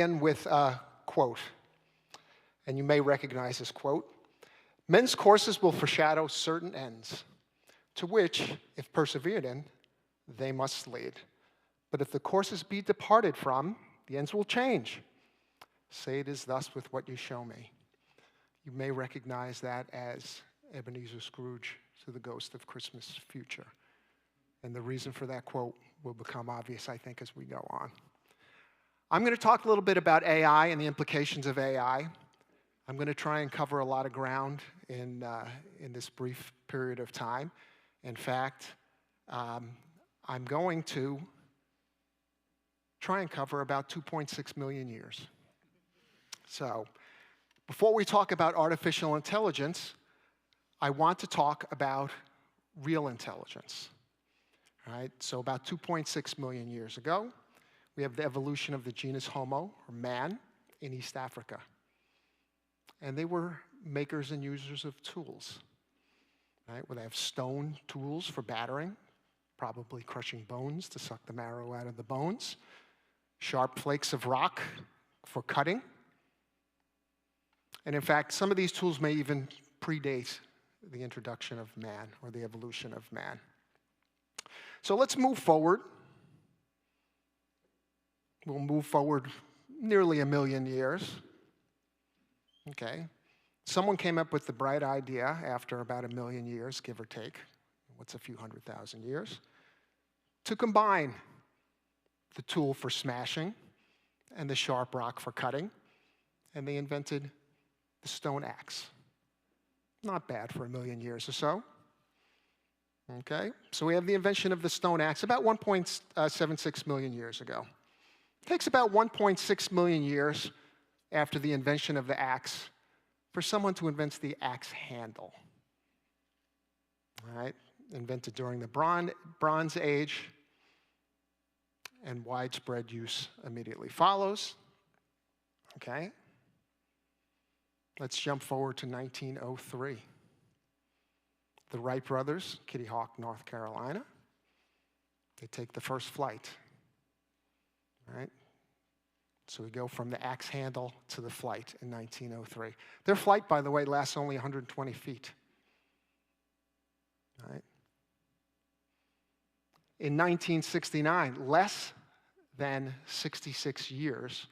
Begin with a quote, and you may recognize this quote. Men's courses will foreshadow certain ends, to which, if persevered in, they must lead. But if the courses be departed from, the ends will change. Say it is thus with what you show me. You may recognize that as Ebenezer Scrooge to the Ghost of Christmas Future. And the reason for that quote will become obvious, I think, as we go on. I'm going to talk a little bit about AI and the implications of AI. I'm going to try and cover a lot of ground in this brief period of time. In fact, I'm going to try and cover about 2.6 million years. So, before we talk about artificial intelligence, I want to talk about real intelligence. All right? So about 2.6 million years ago, we have the evolution of the genus Homo, or man, in East Africa. And they were makers and users of tools. Right? Where they have stone tools for battering, probably crushing bones to suck the marrow out of the bones, sharp flakes of rock for cutting. And in fact, some of these tools may even predate the introduction of man or the evolution of man. So let's move forward. We'll move forward nearly 1 million years. Okay. Someone came up with the bright idea after about 1 million years, give or take, what's a few 100,000 years, to combine the tool for smashing and the sharp rock for cutting, and they invented the stone axe. Not bad for 1 million years or so. Okay, so we have the invention of the stone axe about 1.76 million years ago. It takes about 1.6 million years after the invention of the axe for someone to invent the axe handle. All right, invented during the Bronze Age, and widespread use immediately follows. Okay, let's jump forward to 1903. The Wright brothers, Kitty Hawk, North Carolina, they take the first flight. All right? So we go from the axe handle to the flight in 1903. Their flight, by the way, lasts only 120 feet. All right? In 1969, less than 66 years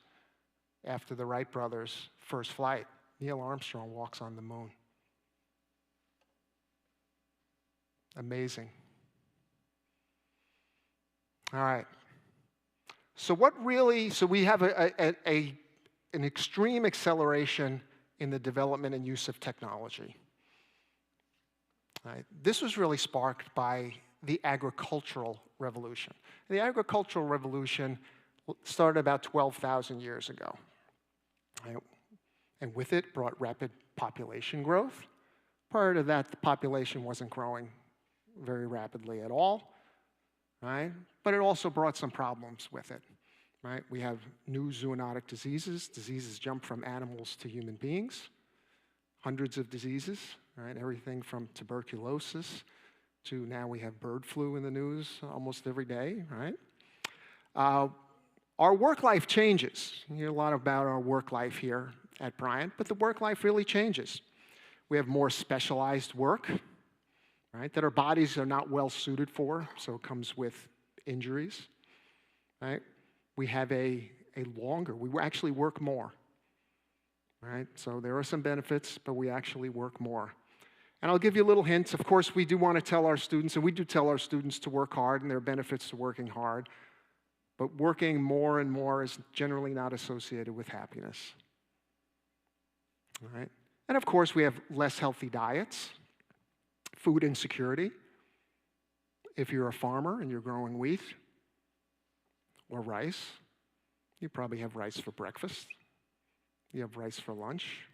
after the Wright brothers' first flight, Neil Armstrong walks on the moon. Amazing. All right. So we have an extreme acceleration in the development and use of technology. All right. This was really sparked by the agricultural revolution. The agricultural revolution started about 12,000 years ago. Right? And with it brought rapid population growth. Prior to that, the population wasn't growing very rapidly at all, right? But it also brought some problems with it, right? We have new zoonotic diseases. Diseases jump from animals to human beings. Hundreds of diseases, right? Everything from tuberculosis to now we have bird flu in the news almost every day, right? Our work life changes. You hear a lot about our work life here at Bryant, but the work life really changes. We have more specialized work, right, that our bodies are not well suited for, so it comes with injuries, right? We have we actually work more, right? So there are some benefits, but we actually work more. And I'll give you a little hint. Of course, we do want to tell our students, and we do tell our students to work hard, and there are benefits to working hard, but working more and more is generally not associated with happiness, all right? And of course, we have less healthy diets, food insecurity. If you're a farmer and you're growing wheat or rice, you probably have rice for breakfast. You have rice for lunch.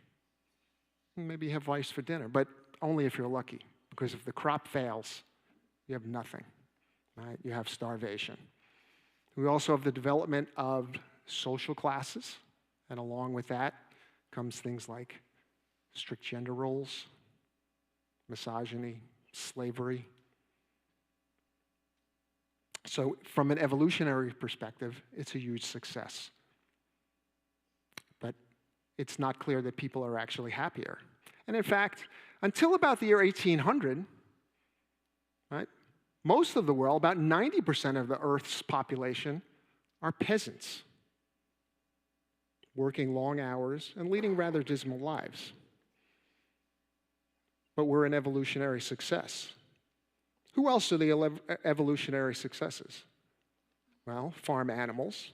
Maybe you have rice for dinner, but only if you're lucky, because if the crop fails, you have nothing, right? You have starvation. We also have the development of social classes, and along with that comes things like strict gender roles, misogyny, slavery. So from an evolutionary perspective, it's a huge success. it's not clear that people are actually happier. And in fact, until about the year 1800, right, most of the world, about 90% of the Earth's population, are peasants, working long hours and leading rather dismal lives. But we're an evolutionary success. Who else are the evolutionary successes? Well, farm animals,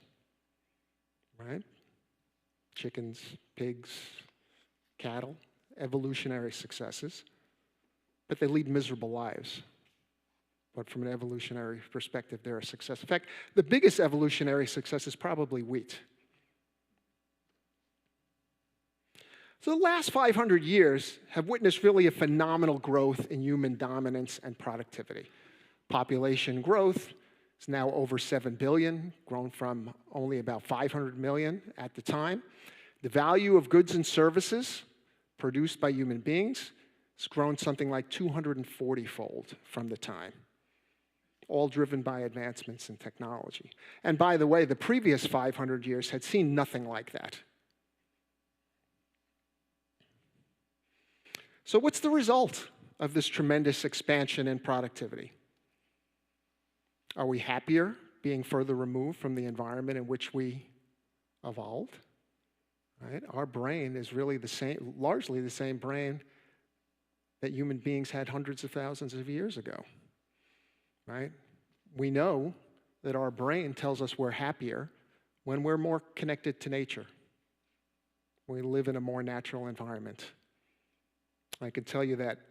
right? Chickens, pigs, cattle, evolutionary successes. But they lead miserable lives. But from an evolutionary perspective, they're a success. In fact, the biggest evolutionary success is probably wheat. So the last 500 years have witnessed really a phenomenal growth in human dominance and productivity. Population growth is now over 7 billion, grown from only about 500 million at the time. The value of goods and services produced by human beings has grown something like 240-fold from the time, all driven by advancements in technology. And by the way, the previous 500 years had seen nothing like that. So what's the result of this tremendous expansion in productivity? Are we happier being further removed from the environment in which we evolved? Right? Our brain is really the same, largely the same brain that human beings had hundreds of thousands of years ago. Right? We know that our brain tells us we're happier when we're more connected to nature. We live in a more natural environment. I can tell you that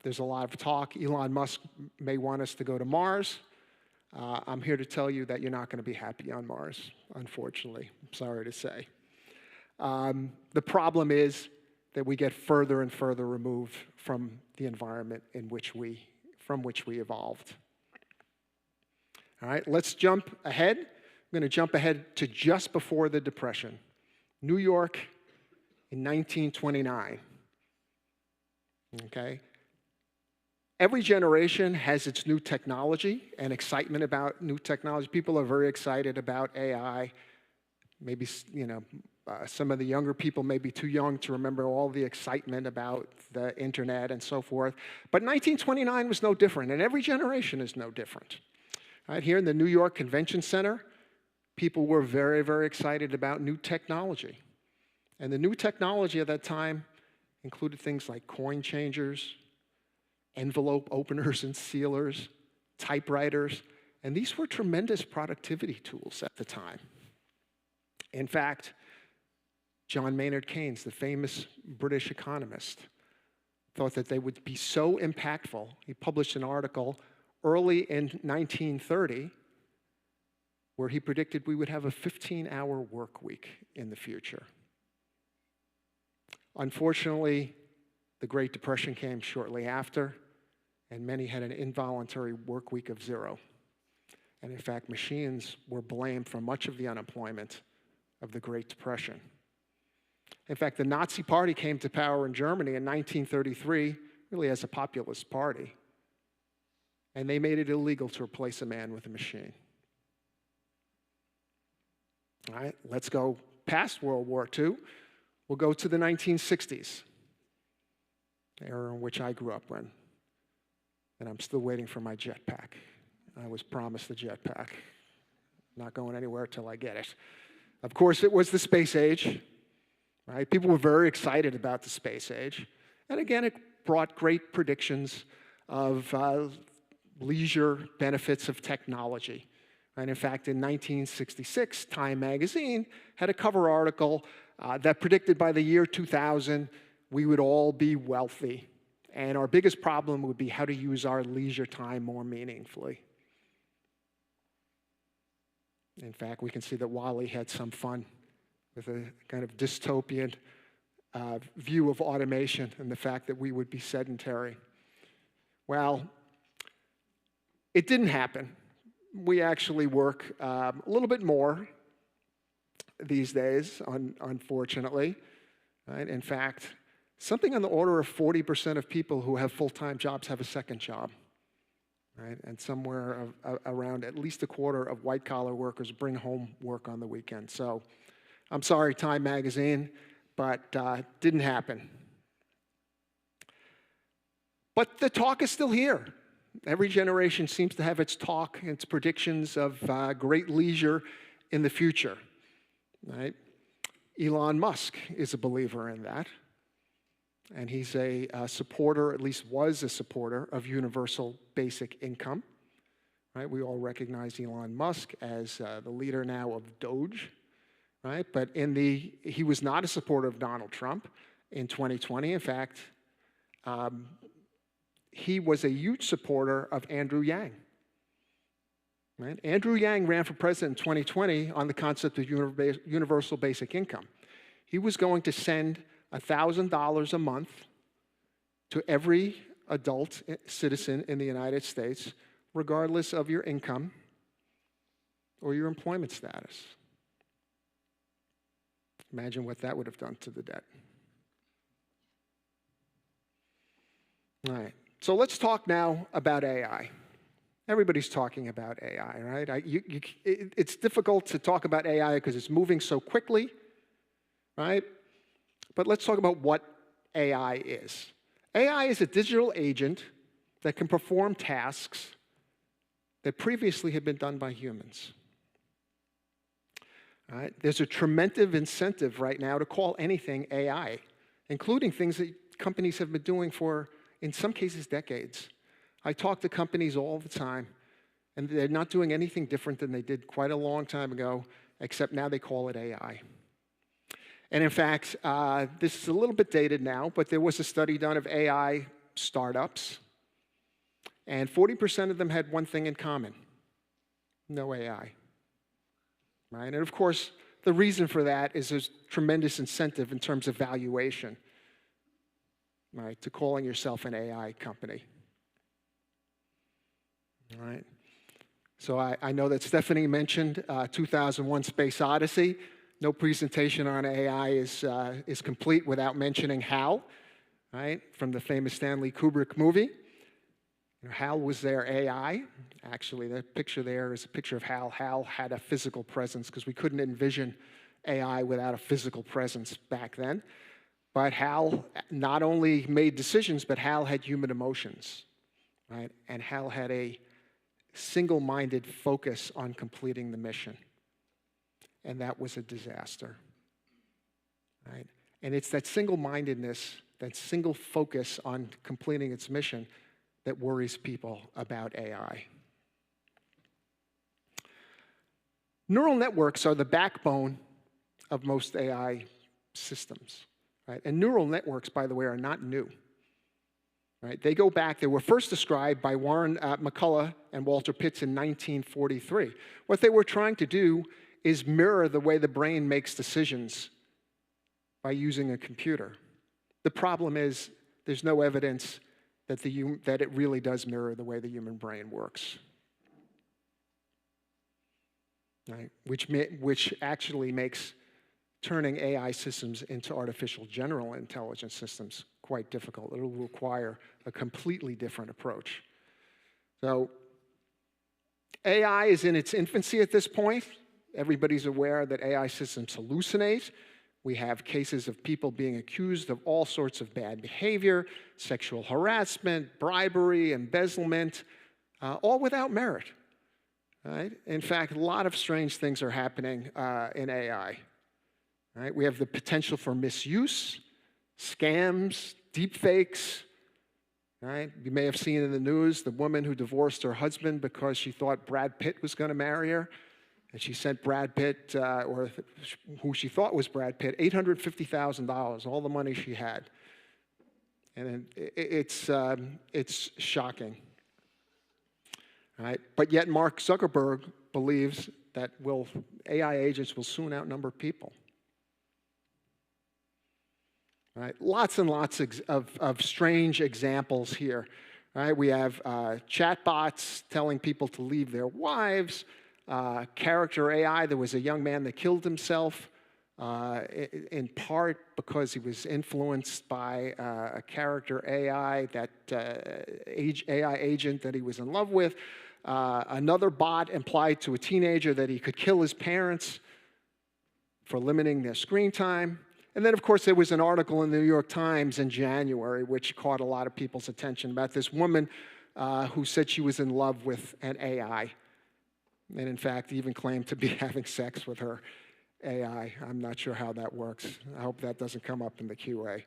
there's a lot of talk. Elon Musk may want us to go to Mars. I'm here to tell you that you're not going to be happy on Mars, unfortunately. I'm sorry to say. The problem is that we get further and further removed from the environment from which we evolved. All right, let's jump ahead. I'm going to jump ahead to just before the Depression. New York in 1929. Okay? Every generation has its new technology and excitement about new technology. People are very excited about AI. Maybe, some of the younger people may be too young to remember all the excitement about the internet and so forth. But 1929 was no different, and every generation is no different. Right here in the New York Convention Center, people were very, very excited about new technology. And the new technology at that time included things like coin changers, envelope openers and sealers, typewriters, and these were tremendous productivity tools at the time. In fact, John Maynard Keynes, the famous British economist, thought that they would be so impactful. He published an article early in 1930 where he predicted we would have a 15-hour work week in the future. Unfortunately, the Great Depression came shortly after, and many had an involuntary work week of 0. And in fact, machines were blamed for much of the unemployment of the Great Depression. In fact, the Nazi Party came to power in Germany in 1933, really as a populist party, and they made it illegal to replace a man with a machine. All right, let's go past World War II. We'll go to the 1960s, the era in which I grew up in. And I'm still waiting for my jetpack. I was promised the jetpack. Not going anywhere till I get it. Of course, it was the space age. Right? People were very excited about the space age. And again, it brought great predictions of leisure benefits of technology. And in fact, in 1966, Time magazine had a cover article that predicted by the year 2000, we would all be wealthy. And our biggest problem would be how to use our leisure time more meaningfully. In fact, we can see that Wall-E had some fun with a kind of dystopian view of automation and the fact that we would be sedentary. Well, it didn't happen. We actually work a little bit more these days, unfortunately. Right? In fact, something on the order of 40% of people who have full-time jobs have a second job. Right? And somewhere around at least a quarter of white-collar workers bring home work on the weekend. So I'm sorry, Time magazine, but didn't happen. But the talk is still here. Every generation seems to have its talk, its predictions of great leisure in the future, right? Elon Musk is a believer in that. And he's a supporter, at least was a supporter, of universal basic income. Right? We all recognize Elon Musk as the leader now of Doge, right? But he was not a supporter of Donald Trump in 2020. In fact, he was a huge supporter of Andrew Yang. Right? Andrew Yang ran for president in 2020 on the concept of universal basic income. He was going to send $1,000 a month to every adult citizen in the United States, regardless of your income or your employment status. Imagine what that would have done to the debt. All right, so let's talk now about AI. Everybody's talking about AI, right? It's difficult to talk about AI because it's moving so quickly, right? But let's talk about what AI is. AI is a digital agent that can perform tasks that previously had been done by humans. All right? There's a tremendous incentive right now to call anything AI, including things that companies have been doing for, in some cases, decades. I talk to companies all the time, and they're not doing anything different than they did quite a long time ago, except now they call it AI. And in fact, this is a little bit dated now, but there was a study done of AI startups, and 40% of them had one thing in common: no AI. Right? And of course, the reason for that is there's tremendous incentive in terms of valuation, right, to calling yourself an AI company. All right. So I know that Stephanie mentioned 2001: Space Odyssey. No presentation on AI is complete without mentioning HAL, right, from the famous Stanley Kubrick movie. HAL was their AI. Actually, the picture there is a picture of HAL. HAL had a physical presence because we couldn't envision AI without a physical presence back then. But HAL not only made decisions, but HAL had human emotions, right? And HAL had a single-minded focus on completing the mission. And that was a disaster, right? And it's that single-mindedness, that single focus on completing its mission that worries people about AI. Neural networks are the backbone of most AI systems, right? And neural networks, by the way, are not new, right? They go back, they were first described by Warren McCullough and Walter Pitts in 1943. What they were trying to do is mirror the way the brain makes decisions by using a computer. The problem is there's no evidence that it really does mirror the way the human brain works, right? Which actually makes turning AI systems into artificial general intelligence systems quite difficult. It will require a completely different approach. So AI is in its infancy at this point. Everybody's aware that AI systems hallucinate. We have cases of people being accused of all sorts of bad behavior, sexual harassment, bribery, embezzlement, all without merit. Right? In fact, a lot of strange things are happening in AI. Right? We have the potential for misuse, scams, deepfakes. Right? You may have seen in the news the woman who divorced her husband because she thought Brad Pitt was going to marry her. And she sent Brad Pitt, or who she thought was Brad Pitt, $850,000, all the money she had. And it's shocking. All right? But yet Mark Zuckerberg believes that AI agents will soon outnumber people. All right? Lots and lots of strange examples here. All right? We have chatbots telling people to leave their wives. Character AI, there was a young man that killed himself in part because he was influenced by a character AI, that AI agent that he was in love with. Another bot implied to a teenager that he could kill his parents for limiting their screen time. And then, of course, there was an article in the New York Times in January which caught a lot of people's attention about this woman who said she was in love with an AI. And in fact, even claimed to be having sex with her AI. I'm not sure how that works. I hope that doesn't come up in the QA.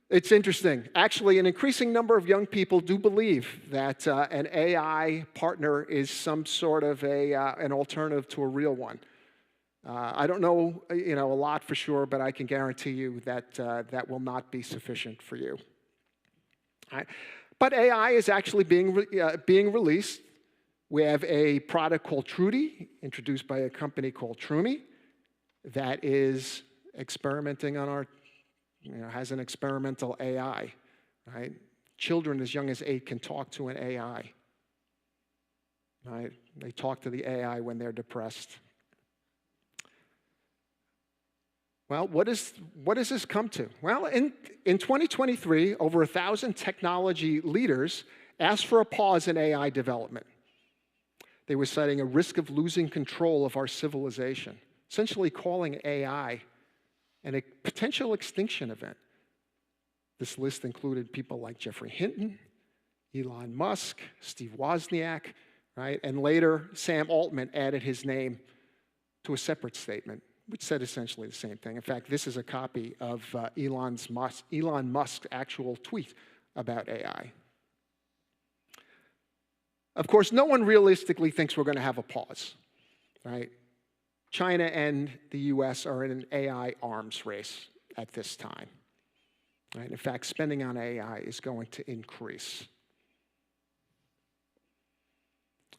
It's interesting. Actually, an increasing number of young people do believe that an AI partner is some sort of an alternative to a real one. I don't know, a lot for sure, but I can guarantee you that that will not be sufficient for you. All right? But AI is actually being released. We have a product called Trudy, introduced by a company called Trumi, that is experimenting on our, has an experimental AI, right? Children as young as 8 can talk to an AI, right? They talk to the AI when they're depressed. Well, what does this come to? Well, in 2023, over 1,000 technology leaders asked for a pause in AI development. They were citing a risk of losing control of our civilization, essentially calling AI a potential extinction event. This list included people like Jeffrey Hinton, Elon Musk, Steve Wozniak, right? And later, Sam Altman added his name to a separate statement, which said essentially the same thing. In fact, this is a copy of Elon Musk's actual tweet about AI. Of course, no one realistically thinks we're going to have a pause, right? China and the US are in an AI arms race at this time. Right? In fact, spending on AI is going to increase.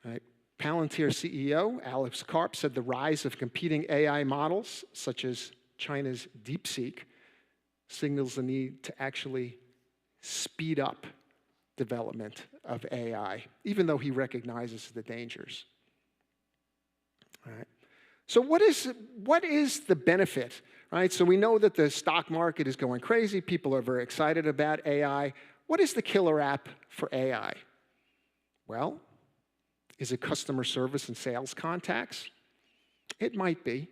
Right? Palantir CEO Alex Karp said the rise of competing AI models, such as China's DeepSeek, signals the need to actually speed up development of AI, even though he recognizes the dangers. All right. So what is the benefit, right? So we know that the stock market is going crazy. People are very excited about AI. What is the killer app for AI? Well, is it customer service and sales contacts? It might be.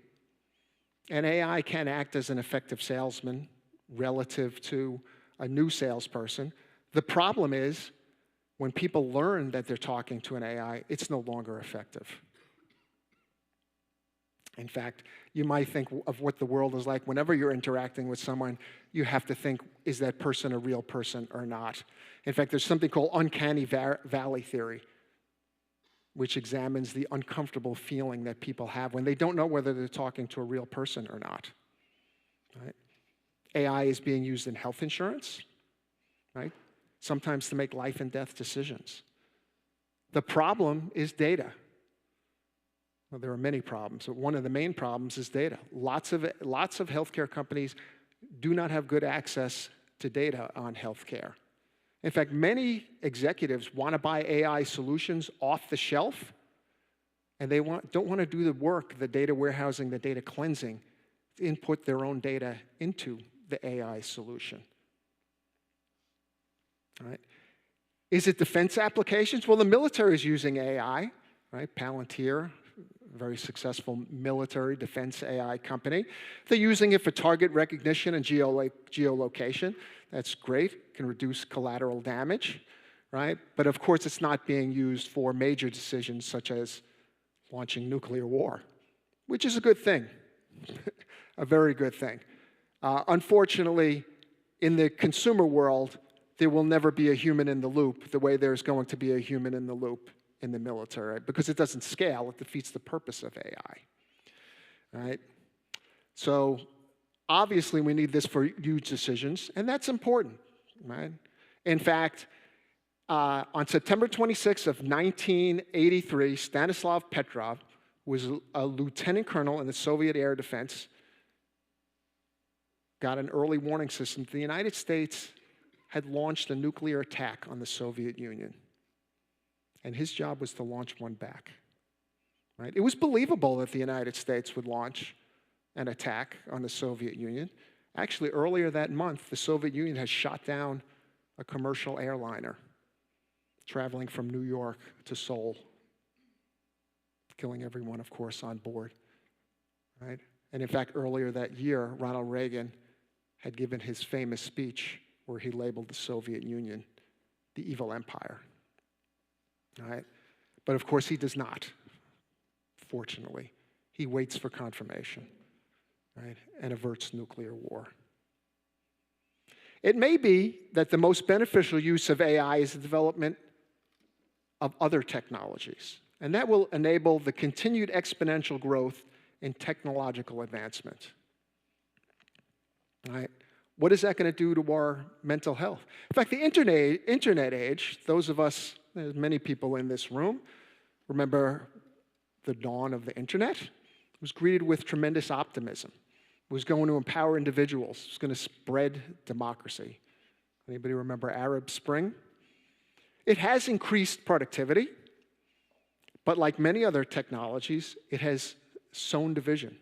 And AI can act as an effective salesman relative to a new salesperson. The problem is, when people learn that they're talking to an AI, it's no longer effective. In fact, you might think of what the world is like. Whenever you're interacting with someone, you have to think, is that person a real person or not? In fact, there's something called uncanny valley theory, which examines the uncomfortable feeling that people have when they don't know whether they're talking to a real person or not. Right? AI is being used in health insurance, right? Sometimes to make life and death decisions. The problem is data. Well, there are many problems, but one of the main problems is data. Lots of healthcare companies do not have good access to data on healthcare. In fact, many executives want to buy AI solutions off the shelf, and they don't want to do the work, the data warehousing, the data cleansing, to input their own data into the AI solution. All right. Is it defense applications? Well, the military is using AI, right? Palantir, a very successful military defense AI company. They're using it for target recognition and geolocation. That's great. It can reduce collateral damage, right? But of course, it's not being used for major decisions such as launching nuclear war, which is a good thing, a very good thing. Unfortunately, in the consumer world, there will never be a human in the loop the way there's going to be a human in the loop in the military, because it doesn't scale. It defeats the purpose of AI, right? So obviously, we need this for huge decisions, and that's important, right? In fact, on September 26th of 1983, Stanislav Petrov was a lieutenant colonel in the Soviet Air Defense, got an early warning system. The United States had launched a nuclear attack on the Soviet Union, and his job was to launch one back, right? It was believable that the United States would launch an attack on the Soviet Union. Actually, earlier that month, the Soviet Union has shot down a commercial airliner traveling from New York to Seoul, killing everyone, of course, on board. right? And in fact, earlier that year, Ronald Reagan had given his famous speech where he labeled the Soviet Union the evil empire, right? But of course, he does not, fortunately. He waits for confirmation, right, and averts nuclear war. It may be that the most beneficial use of AI is the development of other technologies, and that will enable the continued exponential growth in technological advancement. Right? What is that going to do to our mental health? In fact, the internet age, those of us, there's many people in this room, remember the dawn of the internet? It was greeted with tremendous optimism. It was going to empower individuals. It was going to spread democracy. Anybody remember Arab Spring? It has increased productivity, but like many other technologies, it has sown division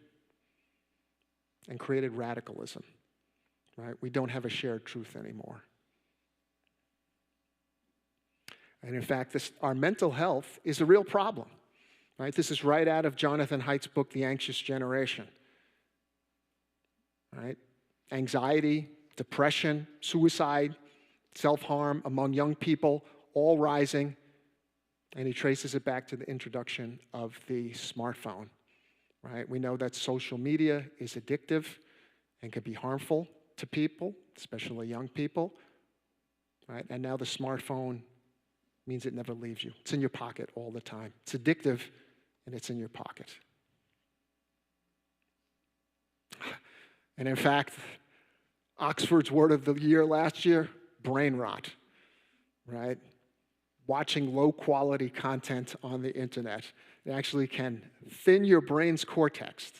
and created radicalism. Right? We don't have a shared truth anymore. And in fact, our mental health is a real problem. Right? This is right out of Jonathan Haidt's book, The Anxious Generation. Right? Anxiety, depression, suicide, self-harm among young people, all rising. And he traces it back to the introduction of the smartphone. Right? We know that social media is addictive and can be harmful to people, especially young people. Right? And now the smartphone means it never leaves you. It's in your pocket all the time. It's addictive, and it's in your pocket. And in fact, Oxford's word of the year last year, brain rot, right? Watching low-quality content on the internet. It actually can thin your brain's cortex.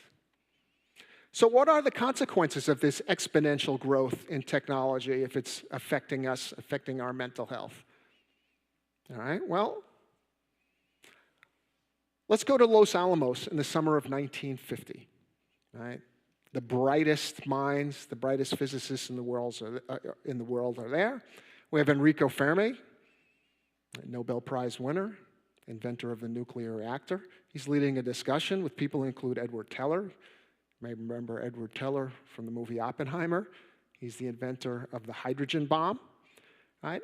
So what are the consequences of this exponential growth in technology if it's affecting us, affecting our mental health? All right, well, let's go to Los Alamos in the summer of 1950, right? The brightest minds, the brightest physicists in the world are there. We have Enrico Fermi, a Nobel Prize winner, inventor of the nuclear reactor. He's leading a discussion with people who include Edward Teller. You may remember Edward Teller from the movie Oppenheimer. He's the inventor of the hydrogen bomb, right?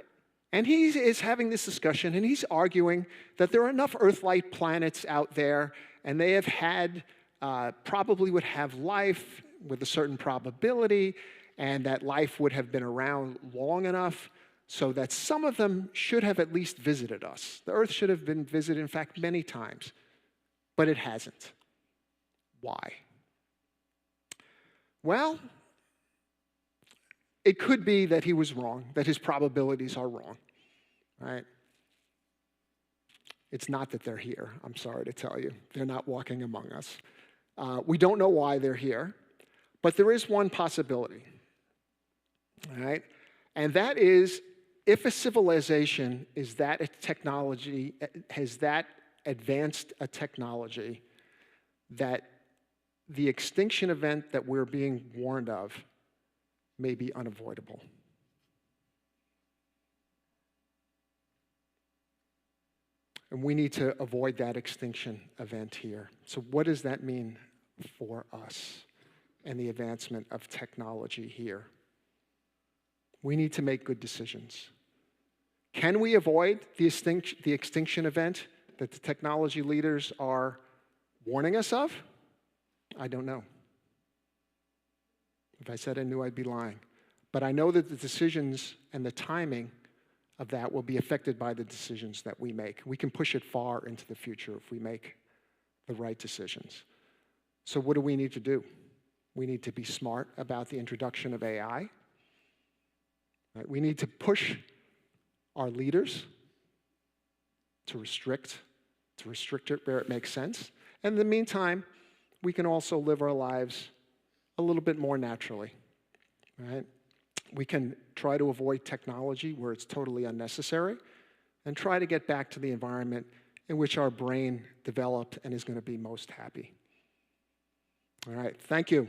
And he is having this discussion, and he's arguing that there are enough Earth-like planets out there, and they have had, probably would have life with a certain probability, and that life would have been around long enough so that some of them should have at least visited us. The Earth should have been visited, in fact, many times, but it hasn't. Why? Well, it could be that he was wrong, that his probabilities are wrong, right? It's not that they're here, I'm sorry to tell you. They're not walking among us. We don't know why they're here, but there is one possibility, all right? And that is, if a civilization is that a technology, has that advanced a technology, that the extinction event that we're being warned of may be unavoidable. And we need to avoid that extinction event here. So what does that mean for us and the advancement of technology here? We need to make good decisions. Can we avoid the extinction event that the technology leaders are warning us of? I don't know. If I said I knew, I'd be lying. But I know that the decisions and the timing of that will be affected by the decisions that we make. We can push it far into the future if we make the right decisions. So what do we need to do? We need to be smart about the introduction of AI. Right? We need to push our leaders to restrict it where it makes sense. And in the meantime, we can also live our lives a little bit more naturally, right? We can try to avoid technology where it's totally unnecessary and try to get back to the environment in which our brain developed and is going to be most happy. All right, thank you.